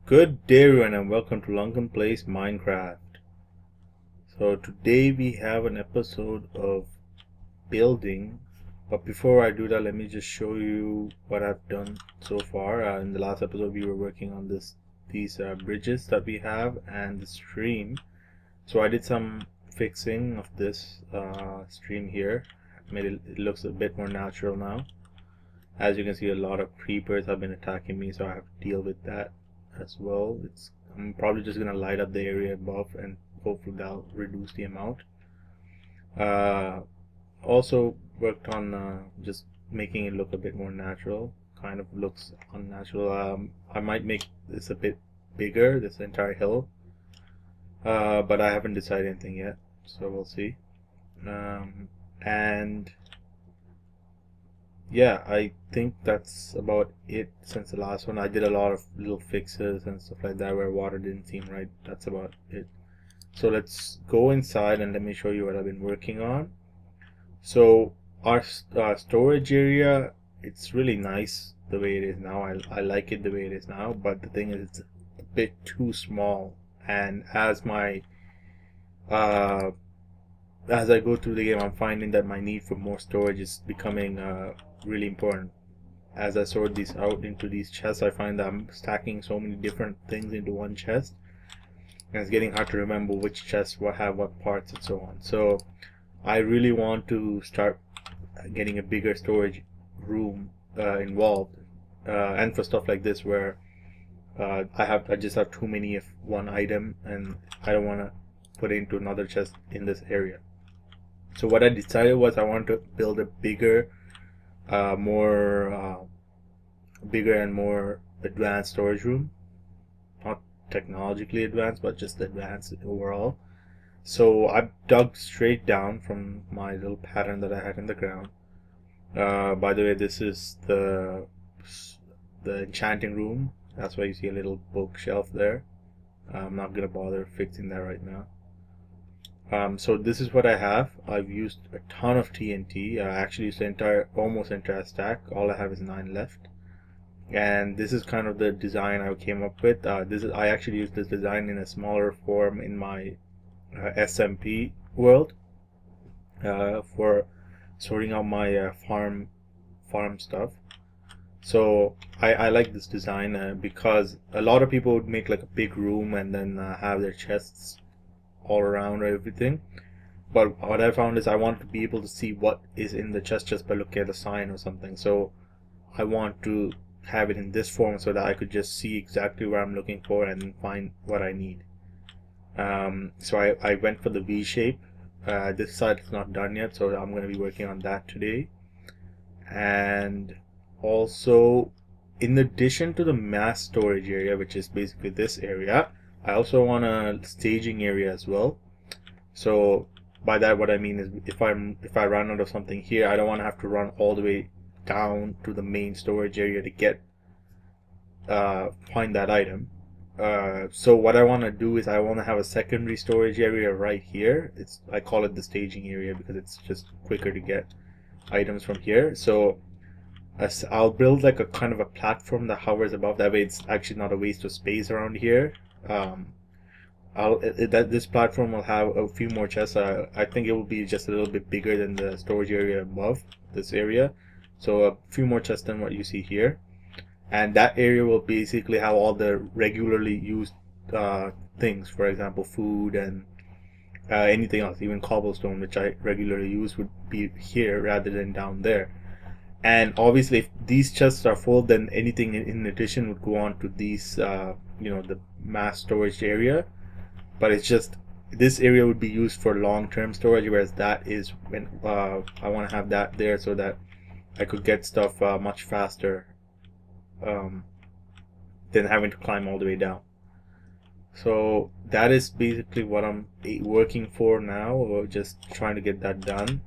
Good day everyone and welcome to LKNPlays Minecraft. So today we have an episode of building, but before I do that, let me just show you what I've done so far. In the last episode we were working on these bridges that we have and the stream. So I did some fixing of this stream here, made it looks a bit more natural now. As you can see, a lot of creepers have been attacking me, so I have to deal with that as well. I'm probably just gonna light up the area above and hopefully that'll reduce the amount. Uh, Also worked on just making it look a bit more natural. Kind of looks unnatural. I might make this a bit bigger, this entire hill, but I haven't decided anything yet, so we'll see. And yeah, I think that's about it since the last one. I did a lot of little fixes and stuff like that where water didn't seem right. That's about it. So let's go inside and let me show you what I've been working on. So our storage area, it's really nice the way it is now. I like it the way it is now, but the thing is it's a bit too small. And uh, as I go through the game, I'm finding that my need for more storage is becoming really important. As I sort these out into these chests, I find that I'm stacking so many different things into one chest, and it's getting hard to remember which chests will have what parts and so on. So I really want to start getting a bigger storage room involved, and for stuff like this where I just have too many of one item and I don't want to put it into another chest in this area. So what I decided was I want to build a bigger, bigger and more advanced storage room. Not technologically advanced, but just advanced overall. So I dug straight down from my little pattern that I had in the ground. By the way, this is the enchanting room. That's why you see a little bookshelf there. I'm not gonna bother fixing that right now. So this is what I have. I've used a ton of TNT. I actually used the almost entire stack. All I have is 9 left. And this is kind of the design I came up with. I actually used this design in a smaller form in my SMP world for sorting out my farm stuff. So I like this design because a lot of people would make like a big room and then have their chests all around or everything. But what I found is I want to be able to see what is in the chest just by looking at a sign or something. So I want to have it in this form so that I could just see exactly where I'm looking for and find what I need. So I went for the V shape. This side is not done yet, so I'm going to be working on that today. And also, in addition to the mass storage area, which is basically this area, I also want a staging area as well. So by that, what I mean is if I run out of something here, I don't want to have to run all the way down to the main storage area to get find that item. So what I want to do is I want to have a secondary storage area right here. I call it the staging area because it's just quicker to get items from here. So I'll build like a kind of a platform that hovers above. That way it's actually not a waste of space around here. This platform will have a few more chests. I think it will be just a little bit bigger than the storage area above this area. So a few more chests than what you see here. And that area will basically have all the regularly used things. For example, food and anything else. Even cobblestone, which I regularly use, would be here rather than down there. And obviously if these chests are full, then anything in addition would go on to these the mass storage area. But it's just this area would be used for long-term storage, whereas that is when I want to have that there so that I could get stuff much faster than having to climb all the way down. So that is basically what I'm working for now, or just trying to get that done.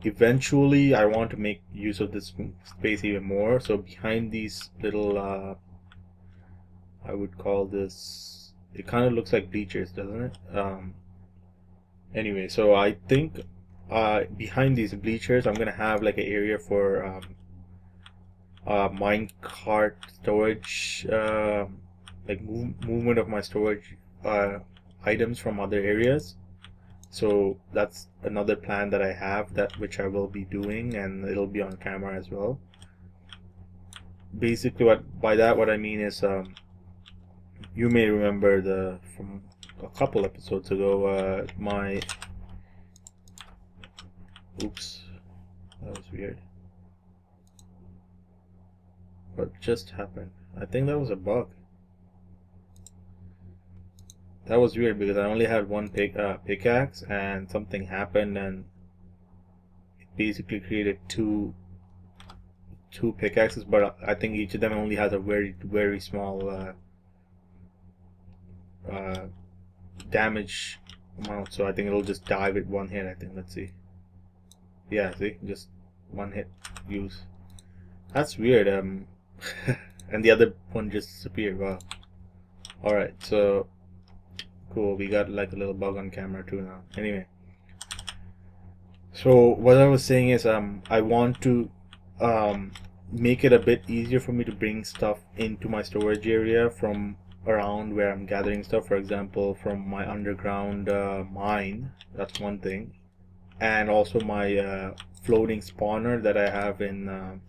Eventually I want to make use of this space even more. So behind these little I would call this, it kind of looks like bleachers, doesn't it? Anyway, so I think behind these bleachers I'm gonna have like an area for minecart storage like movement of my storage items from other areas. So that's another plan that I have, that which I will be doing, and it'll be on camera as well. Basically, what I mean is, you may remember from a couple episodes ago, my oops, that was weird. What just happened? I think that was a bug. That was weird because I only had one pickaxe, and something happened, and it basically created two pickaxes. But I think each of them only has a very small damage amount. So I think it'll just die with one hit. I think. Let's see. Yeah, see, just one hit use. That's weird. And the other one just disappeared. Wow. All right, so. Cool, we got like a little bug on camera too now. Anyway, so what I was saying is, I want to make it a bit easier for me to bring stuff into my storage area from around where I'm gathering stuff. For example, from my underground mine. That's one thing, and also my floating spawner that I have in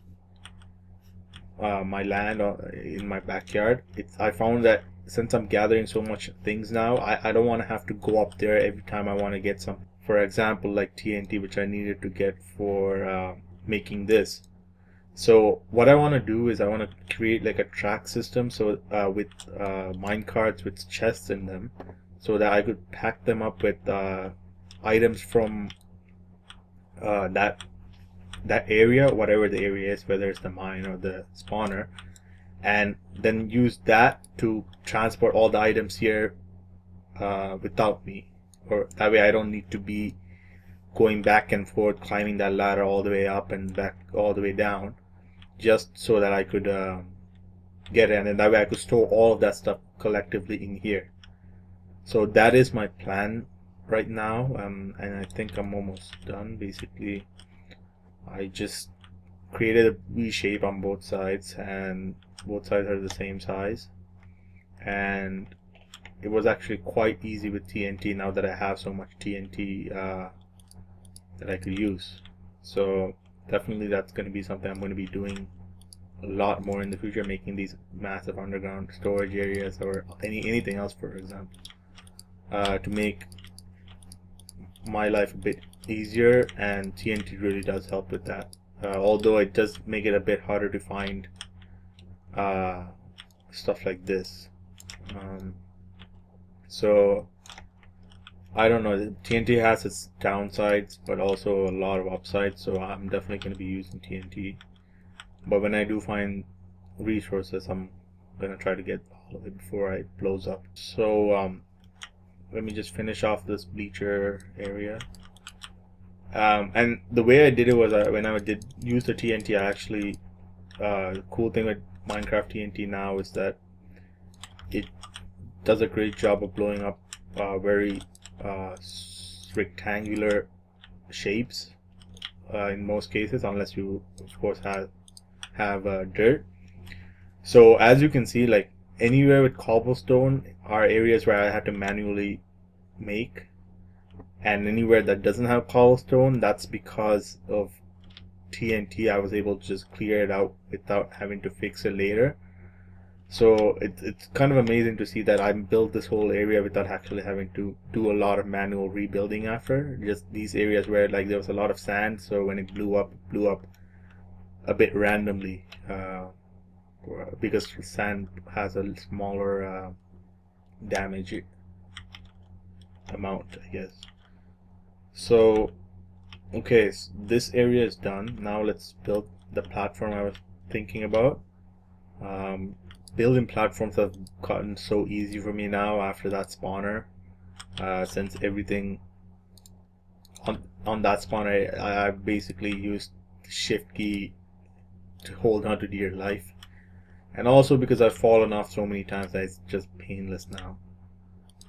my land in my backyard. I found that since I'm gathering so much things now, I don't want to have to go up there every time I want to get some. For example, like TNT, which I needed to get for making this. So what I want to do is I want to create like a track system, so with mine carts with chests in them, so that I could pack them up with items from that area, whatever the area is, whether it's the mine or the spawner, and then use that to transport all the items here without me, or that way I don't need to be going back and forth, climbing that ladder all the way up and back all the way down, just so that I could get it, and that way I could store all of that stuff collectively in here. So that is my plan right now, and I think I'm almost done. Basically, I just created a V shape on both sides, and both sides are the same size, and it was actually quite easy with TNT now that I have so much TNT that I could use. So definitely that's going to be something I'm going to be doing a lot more in the future, making these massive underground storage areas, or anything else, for example, to make my life a bit easier, and TNT really does help with that. Although it does make it a bit harder to find stuff like this. So I don't know, TNT has its downsides but also a lot of upsides, so I'm definitely going to be using TNT. But when I do find resources, I'm going to try to get all of it before it blows up. So let me just finish off this bleacher area. And the way I did it was, when I did use the TNT, I actually, the cool thing with Minecraft TNT now is that it does a great job of blowing up very rectangular shapes in most cases, unless you of course have dirt. So as you can see, like anywhere with cobblestone are areas where I had to manually make, and anywhere that doesn't have cobblestone, that's because of TNT. I was able to just clear it out without having to fix it later. So it's kind of amazing to see that I built this whole area without actually having to do a lot of manual rebuilding after. Just these areas where like there was a lot of sand, so when it blew up a bit randomly, because sand has a smaller damage amount, I guess. So okay, so this area is done. Now let's build the platform I was thinking about. Building platforms have gotten so easy for me now after that spawner, since everything on that spawner I basically used the shift key to hold on to dear life, and also because I've fallen off so many times that it's just painless now.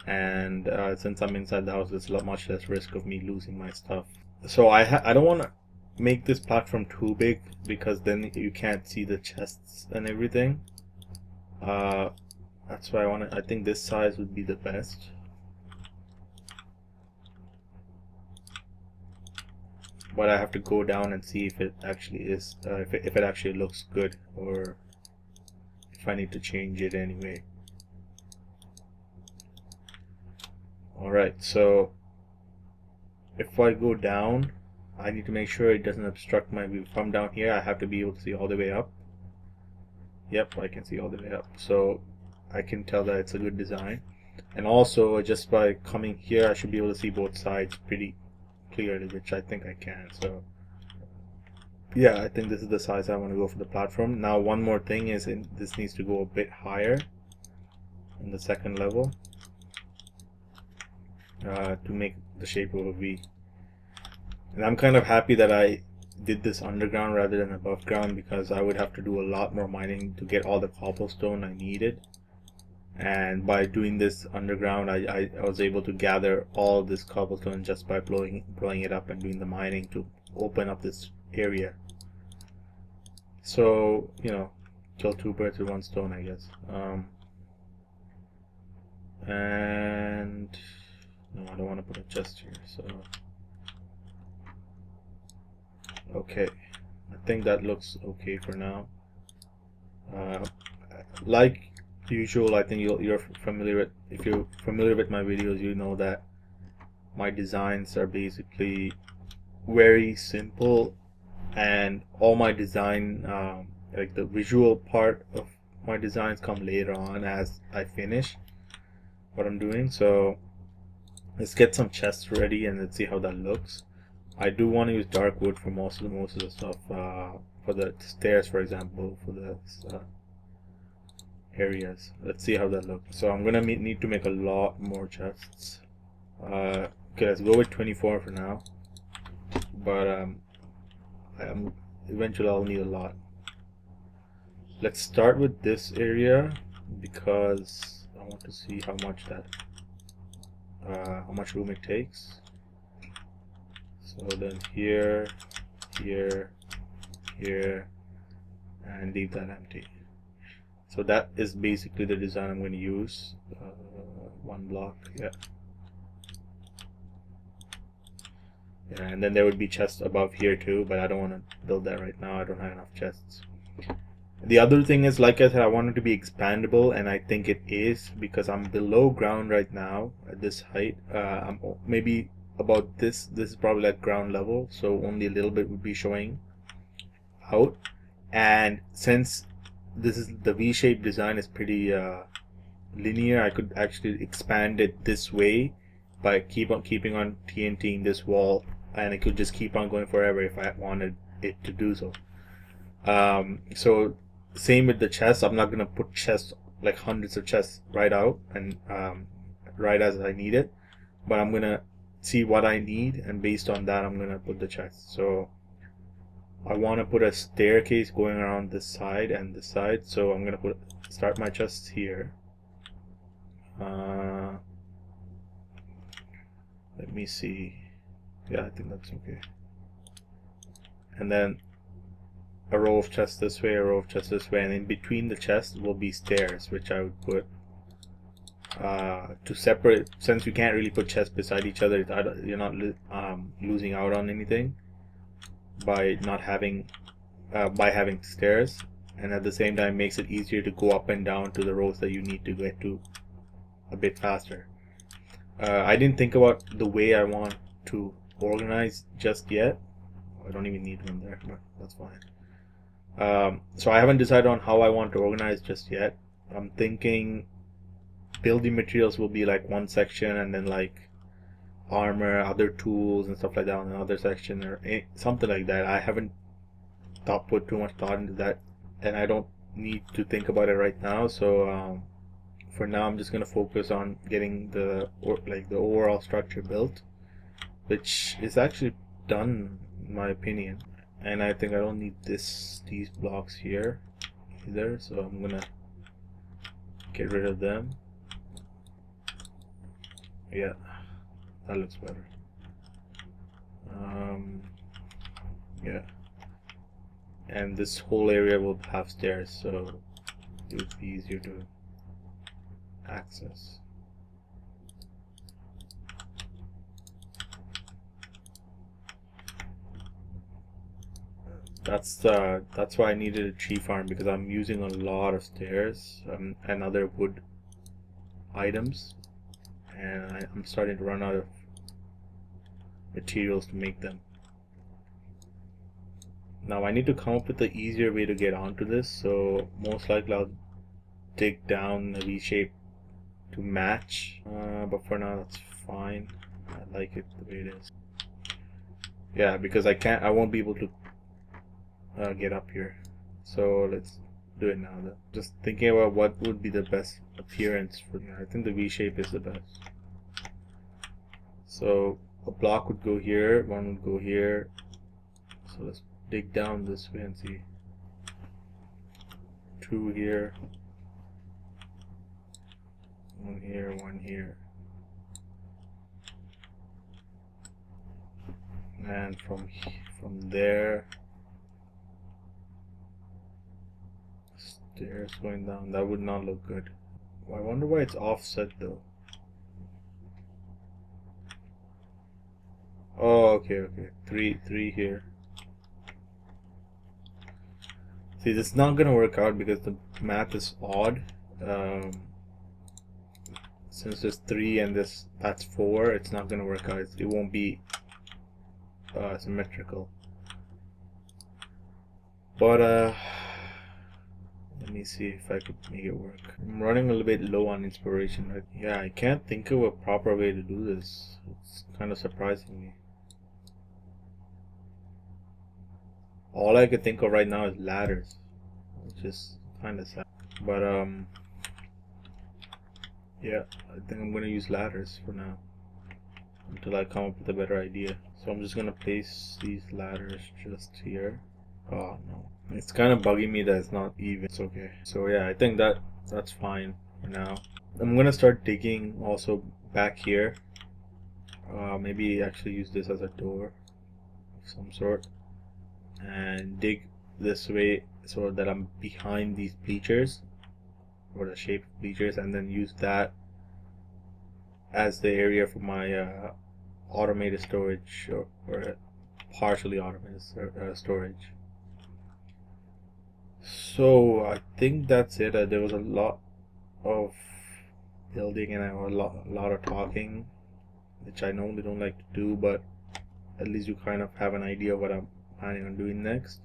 And since I'm inside the house, there's much less risk of me losing my stuff. So I don't want to make this platform too big, because then you can't see the chests and everything. That's why I think this size would be the best. But I have to go down and see if it actually is, if it actually looks good, or if I need to change it anyway. Alright, so if I go down, I need to make sure it doesn't obstruct my view. If I'm down here, I have to be able to see all the way up. Yep, I can see all the way up. So I can tell that it's a good design. And also, just by coming here, I should be able to see both sides pretty clearly, which I think I can. So yeah, I think this is the size I want to go for the platform. Now, one more thing is this needs to go a bit higher in the second level to make the shape of a V. And I'm kind of happy that I did this underground rather than above ground, because I would have to do a lot more mining to get all the cobblestone I needed. And by doing this underground, I was able to gather all this cobblestone just by blowing it up and doing the mining to open up this area. So, you know, kill two birds with one stone, I guess. And no, I don't want to put a chest here, so okay, I think that looks okay for now. Like usual, I think you're familiar with, if you're familiar with my videos, you know that my designs are basically very simple, and all my design, like the visual part of my designs, come later on as I finish what I'm doing. So let's get some chests ready and let's see how that looks. I do want to use dark wood for most of the stuff, for the stairs, for example, for the areas. Let's see how that looks. So I'm gonna need to make a lot more chests. Okay, let's go with 24 for now. But eventually I'll need a lot. Let's start with this area because I want to see how much room it takes. So then here, here, here, and leave that empty. So that is basically the design I'm going to use. One block, yeah. Yeah, and then there would be chests above here too, but I don't want to build that right now. I don't have enough chests. The other thing is, like I said, I want it to be expandable, and I think it is, because I'm below ground right now at this height. I'm maybe about this is probably like ground level, so only a little bit would be showing out. And since this is the V-shaped design is pretty linear, I could actually expand it this way by keeping on TNTing this wall, and it could just keep on going forever if I wanted it to do so. So same with the chests. I'm not gonna put chests, like hundreds of chests, right out and right as I need it, but I'm gonna see what I need, and based on that I'm gonna put the chests. So I want to put a staircase going around this side and this side, so I'm gonna start my chests here. Let me see. Yeah, I think that's okay. And then a row of chests this way, a row of chests this way, and in between the chests will be stairs, which I would put to separate. Since you can't really put chests beside each other, you're not losing out on anything by not having by having stairs, and at the same time makes it easier to go up and down to the rows that you need to get to a bit faster. I didn't think about the way I want to organize just yet. I don't even need one there, but that's fine. So I haven't decided on how I want to organize just yet. I'm thinking building materials will be like one section, and then like armor, other tools and stuff like that on another section, or something like that. I haven't put too much thought into that, and I don't need to think about it right now. So for now I'm just gonna focus on getting the overall structure built, which is actually done in my opinion. And I think I don't need these blocks here either, so I'm gonna get rid of them. Yeah, that looks better. Yeah, and this whole area will have stairs, so it would be easier to access. That's why I needed a tree farm, because I'm using a lot of stairs and other wood items, and I'm starting to run out of materials to make them. Now I need to come up with the easier way to get onto this, so most likely I'll dig down the V shape to match, but for now that's fine. I like it the way it is. Yeah, because I won't be able to get up here. So let's do it now though. Just thinking about what would be the best appearance for me. I think the V shape is the best. So a block would go here, one would go here. So let's dig down this way and see. Two here, one here, one here, and from there, stairs going down. That would not look good. I wonder why it's offset though. Oh, okay. Three here. See, this is not gonna work out because the math is odd. Since there's 3 and that's 4, it's not gonna work out. It won't be symmetrical. But let me see if I could make it work. I'm running a little bit low on inspiration, right? Yeah, I can't think of a proper way to do this. It's kind of surprising me. All I could think of right now is ladders, which is kind of sad. But yeah, I think I'm gonna use ladders for now until I come up with a better idea. So I'm just gonna place these ladders just here. Oh no, it's kind of bugging me that it's not even. It's okay. So yeah, I think that's fine for now. I'm gonna start digging also back here. Maybe actually use this as a door of some sort, and dig this way so that I'm behind these bleachers, or the shape of bleachers, and then use that as the area for my automated storage, or partially automated storage. So I think that's it. There was a lot of building and a lot of talking, which I normally don't like to do, but at least you kind of have an idea of what I'm planning on doing next.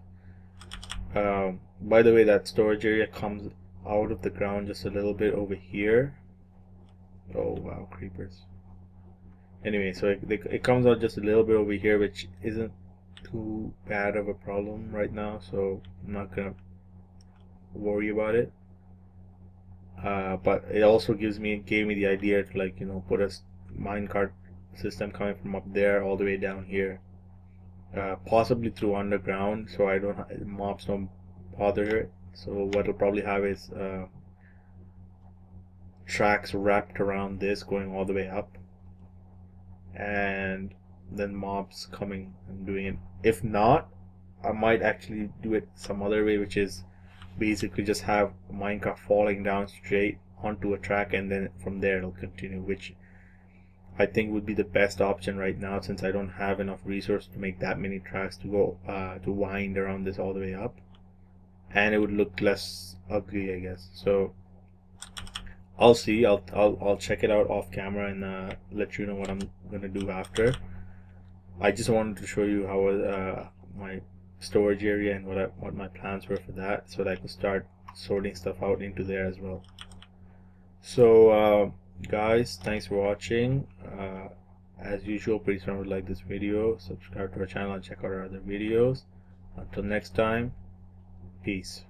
By the way, that storage area comes out of the ground just a little bit over here. Oh wow, creepers. Anyway, so it comes out just a little bit over here, which isn't too bad of a problem right now, so I'm not gonna worry about it. But it also gave me the idea to, like, put a minecart system coming from up there all the way down here, possibly through underground, so I don't mobs don't bother it. So what I'll probably have is tracks wrapped around this going all the way up, and then mobs coming and doing it. If not, I might actually do it some other way, which is basically just have minecart falling down straight onto a track, and then from there it'll continue, which I think would be the best option right now, since I don't have enough resources to make that many tracks to go to wind around this all the way up, and it would look less ugly, I guess. So I'll see. I'll check it out off camera and let you know what I'm gonna do after. I just wanted to show you how my storage area and what my plans were for that, so that I could start sorting stuff out into there as well. So guys, thanks for watching. As usual, please remember to like this video, subscribe to our channel, and check out our other videos. Until next time, peace.